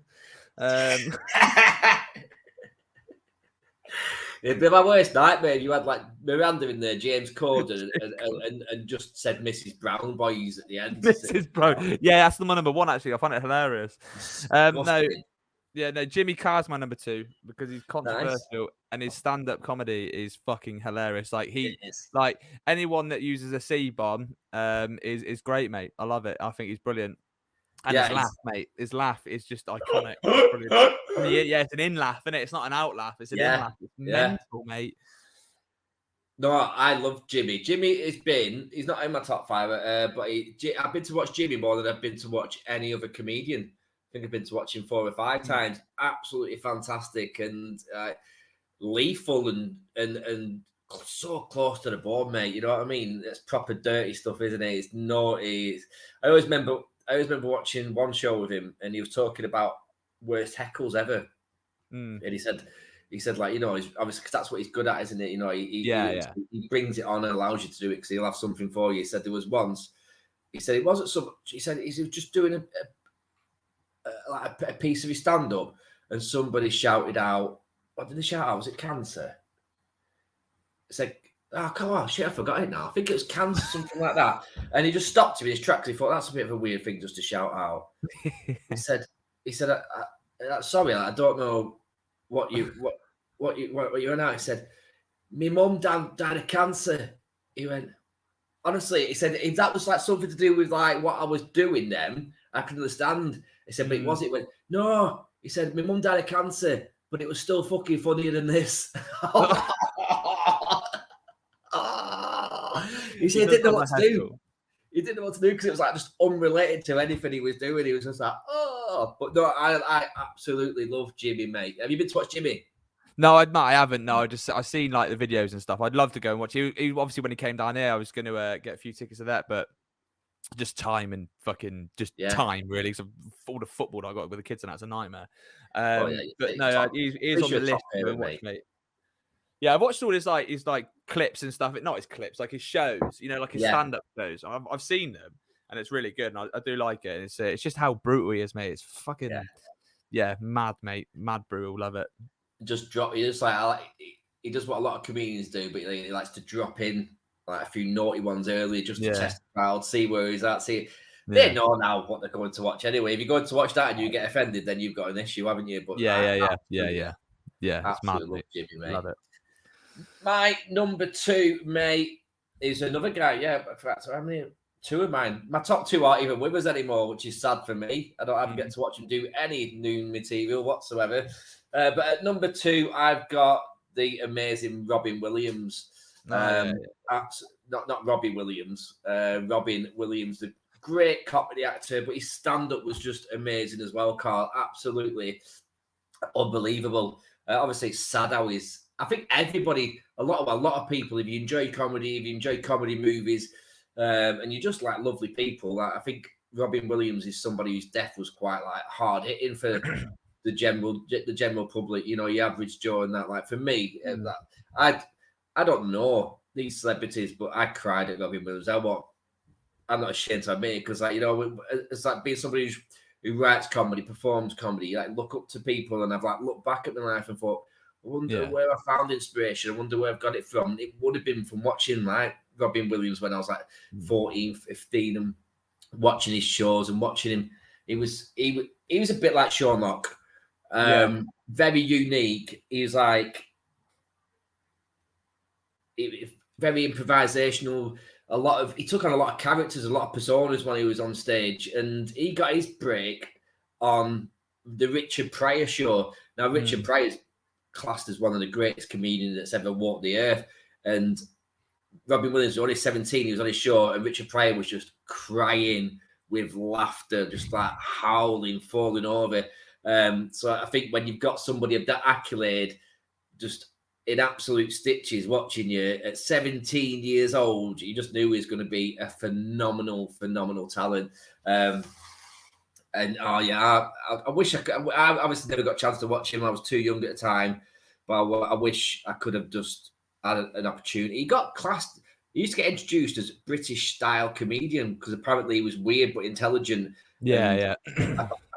It'd be my worst nightmare if you had like Miranda in there, James Corden, and just said Mrs. Brown Boys at the end. Mrs. Brown. Yeah, that's my number 1, actually. I find it hilarious. No, Jimmy Carr's my number 2 because he's controversial and his stand-up comedy is fucking hilarious. Like anyone that uses a C-bomb is great, mate. I love it. I think he's brilliant. And his laugh, mate. His laugh is just iconic. It's an in laugh, isn't it? It's not an out laugh. It's an in laugh. It's mental, mate. No, I love Jimmy. Jimmy he's not in my top 5, but I've been to watch Jimmy more than I've been to watch any other comedian. I think I've been to watch him 4 or 5 times. Absolutely fantastic and lethal and so close to the ball, mate. You know what I mean? It's proper dirty stuff, isn't it? It's naughty. I always remember watching one show with him, and he was talking about worst heckles ever. And he said, like, you know, he's obviously because that's what he's good at, isn't it? You know, he brings it on and allows you to do it because he'll have something for you. He said there was once. He said it wasn't so much. He said he was just doing a piece of his stand-up, and somebody shouted out, what did they shout out? Was it cancer? It's like, oh, come on, shit, I forgot it now. I think it was cancer, something like that. And he just stopped him in his tracks. He thought, that's a bit of a weird thing just to shout out. He said, sorry, I don't know what you're now. He said, my mum died of cancer. He went, honestly, he said, if that was like something to do with like what I was doing then, I could understand. He said, but it wasn't. He went, no. He said, my mum died of cancer, but it was still fucking funnier than this. He said he didn't know what to do. He didn't know what to do because it was like just unrelated to anything he was doing. He was just like, oh. But no, I absolutely love Jimmy, mate. Have you been to watch Jimmy? No, I haven't. No, I've seen like the videos and stuff. I'd love to go and watch. He obviously when he came down here, I was going to get a few tickets of that, but just time and fucking time really. So all the football that I got with the kids and that's a nightmare. But no, he's on the list to watch, mate. Yeah, I've watched all his like clips and stuff. Not his clips, like his shows. You know, like his stand-up shows. I've seen them, and it's really good. And I do like it. It's just how brutal he is, mate. It's fucking mad, mate. Mad brutal. Love it. Just drop. He does what a lot of comedians do, but he likes to drop in like a few naughty ones early just to test the crowd, see where he's at. They know now what they're going to watch anyway. If you're going to watch that and you get offended, then you've got an issue, haven't you? But yeah. It's mad, love Jimmy, mate. Love it. My number 2, mate, is another guy. Yeah, in fact, how many? 2 of mine. My top 2 aren't even with us anymore, which is sad for me. I don't ever get to watch him do any new material whatsoever. But at number 2, I've got the amazing Robin Williams. Not Robbie Williams. Robin Williams, the great comedy actor, but his stand-up was just amazing as well, Carl. Absolutely unbelievable. Obviously, it's sad how he's. I think everybody, a lot of people, if you enjoy comedy, if you enjoy comedy movies, and you're just like lovely people, like, I think Robin Williams is somebody whose death was quite like hard hitting for the general public. You know, your average Joe and that. Like for me, I don't know these celebrities, but I cried at Robin Williams. I'm not ashamed to admit it because, like, you know, it's like being somebody who writes comedy, performs comedy. You like look up to people, and I've like looked back at my life and thought, I wonder Yeah. where I found inspiration. I wonder where I've got it from. It would have been from watching like Robin Williams when I was like 14, 15 and watching his shows and watching him. He was a bit like Sean Locke. Very unique. He was like very improvisational. He took on a lot of characters, a lot of personas when he was on stage, and he got his break on the Richard Pryor show. Now, Richard Pryor is classed as one of the greatest comedians that's ever walked the earth, and Robin Williams was only 17. He was on his show, and Richard Pryor was just crying with laughter, just like howling, falling over. So I think when you've got somebody of that accolade, just in absolute stitches watching you at 17 years old, you just knew he was going to be a phenomenal talent. And I wish I could. I obviously never got a chance to watch him. I was too young at the time, but I wish I could have just had an opportunity. He got classed. He used to get introduced as British style comedian because apparently he was weird but intelligent. Yeah.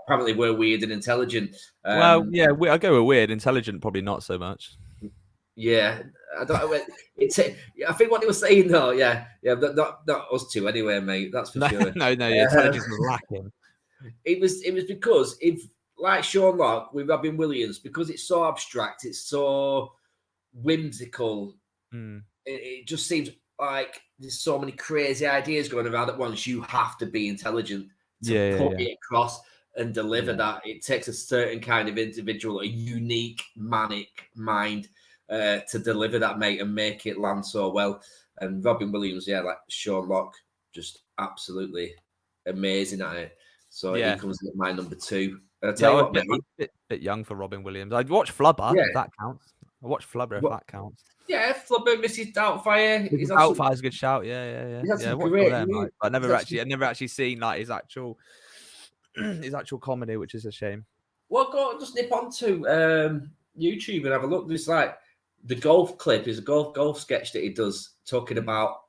Apparently we're weird and intelligent. I go with weird, intelligent, probably not so much. Yeah, I think what they were saying though, not us two anyway, mate. That's for sure. No, intelligence was lacking. It was because if like Sean Locke with Robin Williams, because it's so abstract, it's so whimsical. It just seems like there's so many crazy ideas going around at once. You have to be intelligent to put it across and deliver that. It takes a certain kind of individual, a unique manic mind to deliver that, mate, and make it land so well. And Robin Williams, like Sean Locke, just absolutely amazing at it. So he comes at my number 2. I'll tell you what, I'm a bit young for Robin Williams. I'd watch Flubber, if that counts. I watched Flubber, if that counts. Yeah, Flubber, Mrs. Doubtfire. Mrs. Doubtfire's a good shout. Yeah. Great. I've never actually seen like his actual comedy, which is a shame. Well, go just nip onto YouTube and have a look. There's like the golf clip is a golf sketch that he does talking about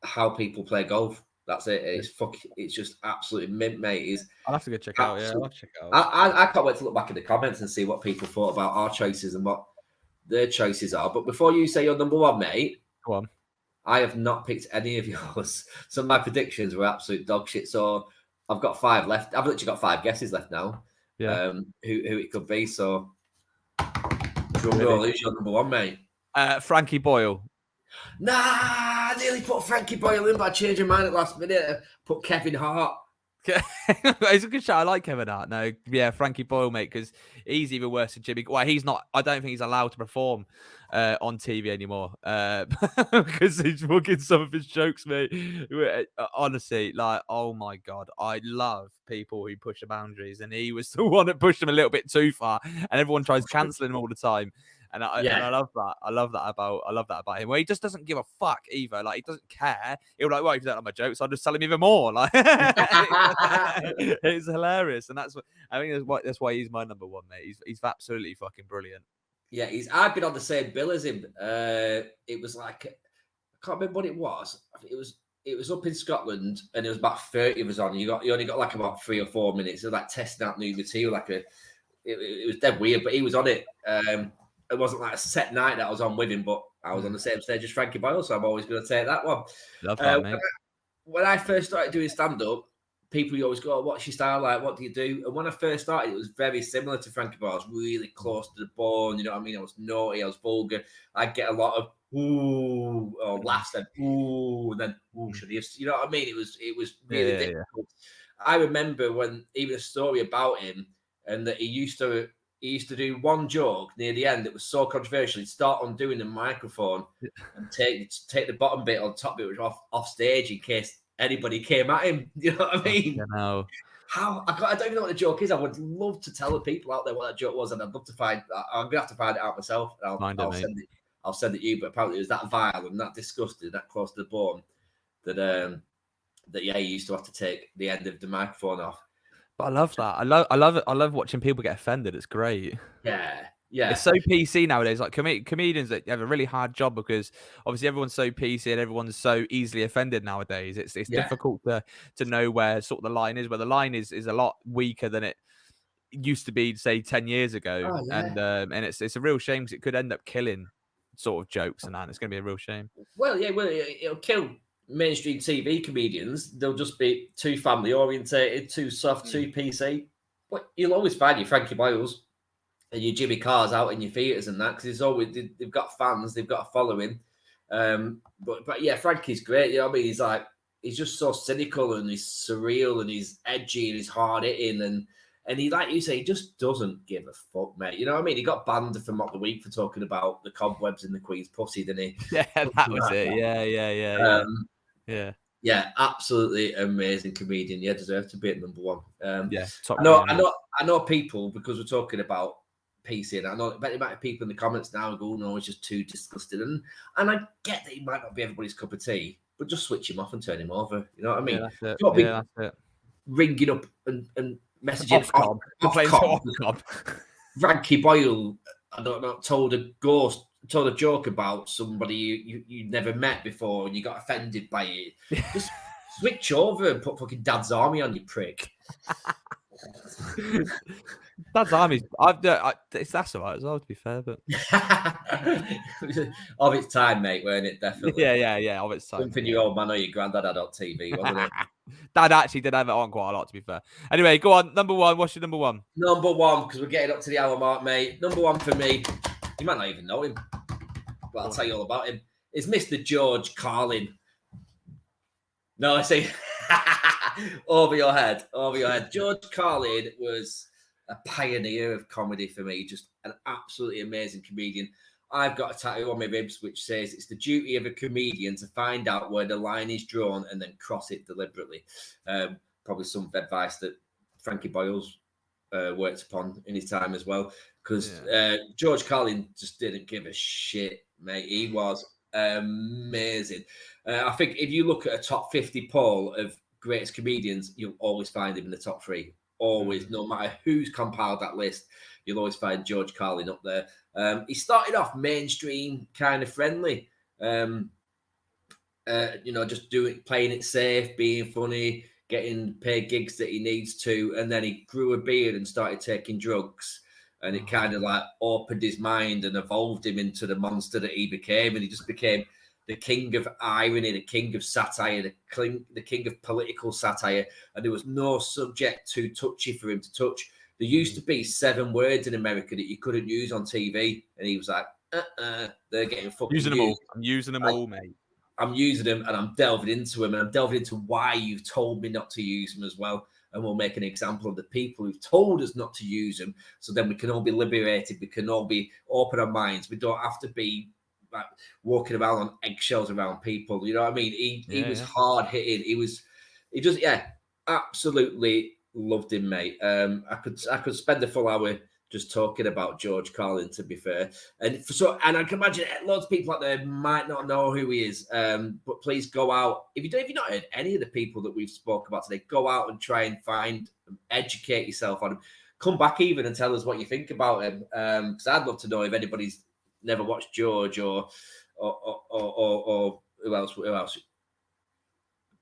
how people play golf. That's it. It's just absolutely mint, mate. I'll have to go check out. Yeah, I'll have to check out. I can't wait to look back in the comments and see what people thought about our choices and what their choices are. But before you say your number 1, mate, go on. I have not picked any of yours. So my predictions were absolute dog shit. So I've got 5 left. I've literally got 5 guesses left now. Yeah. Who it could be. So drum roll, who's your number 1, mate? Frankie Boyle. Nah, I nearly put Frankie Boyle in, but I changed my mind at last minute. I put Kevin Hart. It's a good shout. I like Kevin Hart. No, Frankie Boyle, mate, because he's even worse than Jimmy. Well, he's not. I don't think he's allowed to perform on TV anymore because he's fucking some of his jokes, mate. Honestly, like, oh my god, I love people who push the boundaries, and he was the one that pushed him a little bit too far, and everyone tries cancelling him all the time. And I love that. I love that about him. Where he just doesn't give a fuck either. Like, he doesn't care. He'll be like, well, if you don't like my jokes, I'll just tell him even more. Like, it's hilarious, and that's why he's my number 1, mate. He's absolutely fucking brilliant. Yeah, I've been on the same bill as him. It was like, I can't remember what it was. It was up in Scotland, and there was about 30 of us on. You only got like about 3 or 4 minutes. It was like testing out new material. It was dead weird, but he was on it. It wasn't like a set night that I was on with him, but I was on the same stage as Frankie Boyle, so I'm always going to take that one. Love that, mate. When I first started doing stand-up, people always go, what's your style like? What do you do? And when I first started, it was very similar to Frankie Boyle. I was really close to the bone, you know what I mean? I was naughty, I was vulgar. I'd get a lot of ooh, or laughs, then ooh, and then ooh, should you know what I mean? It was really difficult. Yeah. I remember when even a story about him, and that he used to do one joke near the end that was so controversial. He'd start on doing the microphone and take the bottom bit or top bit, which was off stage in case anybody came at him. You know what I mean? I know. I don't even know what the joke is. I would love to tell the people out there what that joke was, and I'd love to find. I'm gonna have to find it out myself. I'll send it to you. But apparently, it was that vile and that disgusting, that close to the bone, that he used to have to take the end of the microphone off. But I love that. I love it. I love watching people get offended. It's great. Yeah. It's so PC nowadays. Like comedians that have a really hard job because obviously everyone's so PC and everyone's so easily offended nowadays. It's difficult to know where sort of the line is. Where the line is a lot weaker than it used to be, say, 10 years ago. Oh, yeah. And it's a real shame because it could end up killing sort of jokes and that. It's going to be a real shame. Well, yeah, it'll kill mainstream TV comedians. They'll just be too family orientated, too soft, too PC. But you'll always find your Frankie Boyles and your Jimmy Carrs out in your theatres and that, because they've got fans, they've got a following. But yeah, Frankie's great. You know what I mean? He's just so cynical and he's surreal and he's edgy and he's hard hitting and he, like you say, he just doesn't give a fuck, mate. You know what I mean? He got banned from Mock the Week for talking about the cobwebs in the Queen's pussy, didn't he? Yeah, that was it. Yeah. Yeah, absolutely amazing comedian. Yeah, deserves to be at number one. Yeah, top I know people, because we're talking about PC, and I know there might be people in the comments now go, no, it's just too disgusting. And I get that he might not be everybody's cup of tea, but just switch him off and turn him over. You know what I mean? Yeah, that's it. Ringing up and messaging Ofcom. Frankie Boyle, I don't know, told a joke about somebody you never met before and you got offended by it. Just switch over and put fucking Dad's Army on, you prick. Dad's Army. That's all right as well, to be fair. But of its time, mate, weren't it? Definitely. Yeah. Of its time. Something your old man or your granddad had on TV, wasn't it? Dad actually did have it on quite a lot, to be fair. Anyway, go on. Number one. What's your number one? Number one, because we're getting up to the hour mark, mate. Number one for me, you might not even know him, but I'll tell you all about him. It's Mr. George Carlin. No, I say over your head. George Carlin was a pioneer of comedy for me, just an absolutely amazing comedian. I've got a tattoo on my ribs which says it's the duty of a comedian to find out where the line is drawn and then cross it deliberately. Probably some advice that Frankie Boyles worked upon in his time as well, because George Carlin just didn't give a shit, mate. He was amazing. I think if you look at a top 50 poll of greatest comedians, you'll always find him in the top three. Always, no matter who's compiled that list, you'll always find George Carlin up there. He started off mainstream, kind of friendly, just playing it safe, being funny, getting paid gigs that he needs to, and then he grew a beard and started taking drugs, and it kind of like opened his mind and evolved him into the monster that he became, and he just became the king of irony, the king of satire, the king of political satire, and there was no subject too touchy for him to touch. There used to be 7 words in America that you couldn't use on TV, and he was like, they're getting fucking using them all. I'm using them all, mate. I'm using them, and I'm delving into them, and I'm delving into why you've told me not to use them as well. And we'll make an example of the people who've told us not to use them, so then we can all be liberated. We can all be open our minds. We don't have to be like walking around on eggshells around people. You know what I mean? He was hard hitting. He just absolutely loved him, mate. I could spend a full hour just talking about George Carlin, to be fair. And I can imagine loads of people out there might not know who he is. But please go out. If you've not heard any of the people that we've spoke about today, go out and try and educate yourself on him. Come back even and tell us what you think about him. Because I'd love to know if anybody's never watched George or who else?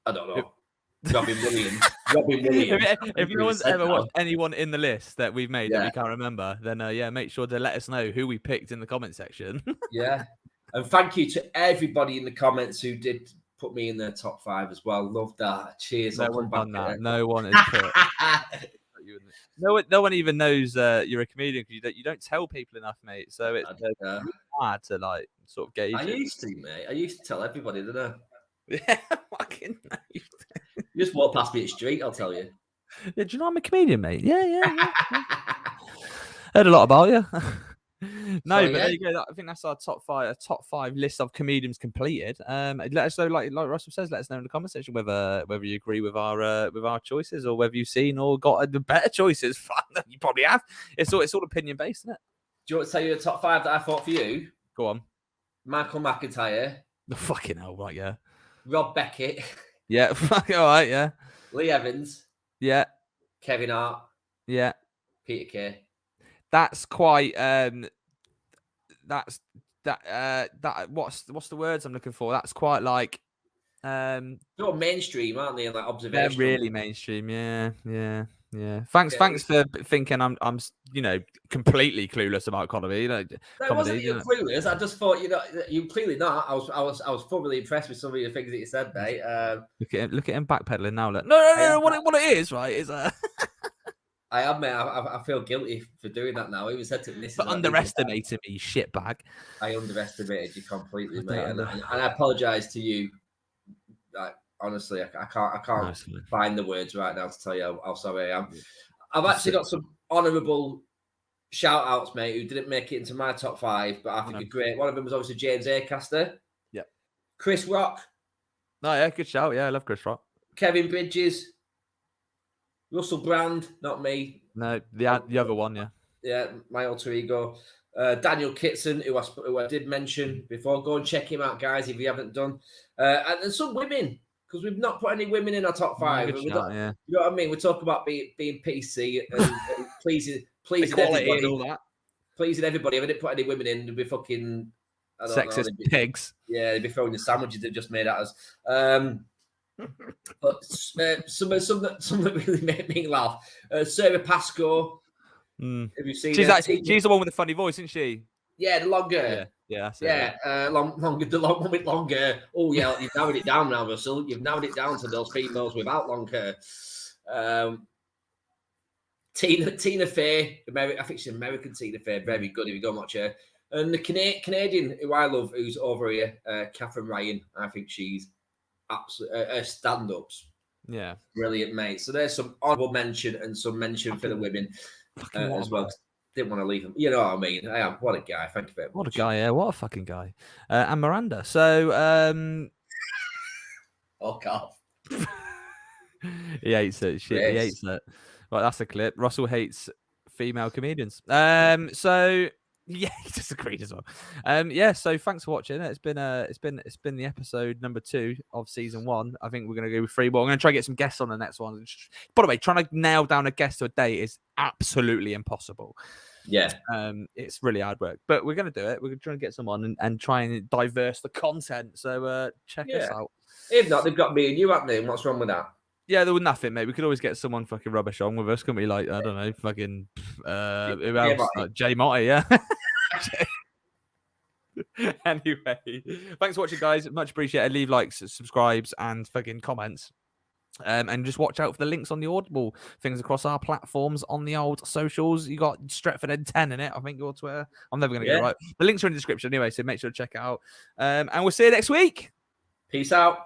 I don't know. Robin Williams. If no one's ever watched anyone in the list that we've made that we can't remember, then make sure to let us know who we picked in the comment section. Yeah. And thank you to everybody in the comments who did put me in their top 5 as well. Love that. Cheers. No one's done that. No one is put. No one even knows you're a comedian because you don't tell people enough, mate. So it's hard to like sort of gauge. I used to, mate. I used to tell everybody, didn't I? Yeah, fucking nice. You just walk past me at the street, I'll tell you. Yeah, do you know I'm a comedian, mate? Yeah. Heard a lot about you. There you go. I think that's our top 5 list of comedians completed. Let us know, like Russell says, let us know in the comment section whether you agree with our choices or whether you've seen or got the better choices. Fun, you probably have. It's all opinion based, isn't it? Do you want to tell you the top 5 that I thought for you? Go on. Michael McIntyre. The fucking hell, right? Yeah. Rob Beckett. Yeah. Fuck. All right. Yeah. Lee Evans. Yeah. Kevin Hart. Yeah. Peter Kay. That's quite. What's the words I'm looking for? That's quite like. They're mainstream, aren't they? Like observation. They're really mainstream. Yeah. Yeah. Thanks Yeah, thanks for thinking I'm completely clueless about comedy. That wasn't you clueless. I just thought you clearly not. I was thoroughly impressed with some of the things that you said, mate. Look at him backpedaling now. No. What it is, right? Is I admit I feel guilty for doing that now. I even said to Mrs. for underestimating me, shitbag. I underestimated you completely, mate, and I apologise to you. Like, honestly, I can't find the words right now to tell you how sorry I am. I've actually got some honourable shout outs, mate, who didn't make it into my top 5, but I think are great. One of them was obviously James Acaster. Yeah. Chris Rock. No, yeah, good shout. Yeah, I love Chris Rock. Kevin Bridges. Russell Brand, not me. No, the other one, yeah. Yeah, my alter ego. Daniel Kitson, who I did mention before. Go and check him out, guys, if you haven't done. And some women, because we've not put any women in our top 5. Shout, you know what I mean? We talk about being PC and pleasing equality everybody. and all that. Pleasing everybody. If I didn't put any women in, they'd be fucking sexist pigs. Yeah, they'd be throwing the sandwiches they've just made at us. But some that really made me laugh. Sarah Pascoe. Have you seen? She's the one with the funny voice, isn't she? Yeah, the longer. Yeah. Longer. The long one with longer. Oh yeah, you've narrowed it down now, Russell. You've narrowed it down to those females without long hair. Tina Fey, I think she's American Tina Fey, very good if you go and watch her. And the Canadian who I love, who's over here, Catherine Ryan. I think she's absolutely stand-ups. Yeah, brilliant, mate. So there's some honorable mention and some mention for the women as well. Didn't want to leave them. You know what I mean? I am. What a guy. Thank you very much. What a guy, yeah. What a fucking guy. And Miranda. So, oh, God. He hates it. Shit, yes. He hates it. Right, that's a clip. Russell hates female comedians. So yeah, he disagreed as well. Yeah. So thanks for watching. It's been the episode number 2 of season 1. I think we're gonna go with 3 more. I'm gonna try to get some guests on the next one. By the way, trying to nail down a guest to a date is absolutely impossible. Yeah. It's really hard work, but we're gonna do it. We're trying to get someone and try and diverse the content. So check us out. If not, they've got me and you, haven't they? What's wrong with that? Yeah, there was nothing, mate. We could always get someone fucking rubbish on with us, couldn't we? Like, I don't know, fucking who else? Jay Motti, yeah. Anyway, thanks for watching, guys. Much appreciated. Leave likes, subscribes, and fucking comments. And just watch out for the links on the Audible things across our platforms on the old socials. You got Stretford and 10 in it, I think, your Twitter. I'm never going to get it right. The links are in the description anyway, so make sure to check it out. And we'll see you next week. Peace out.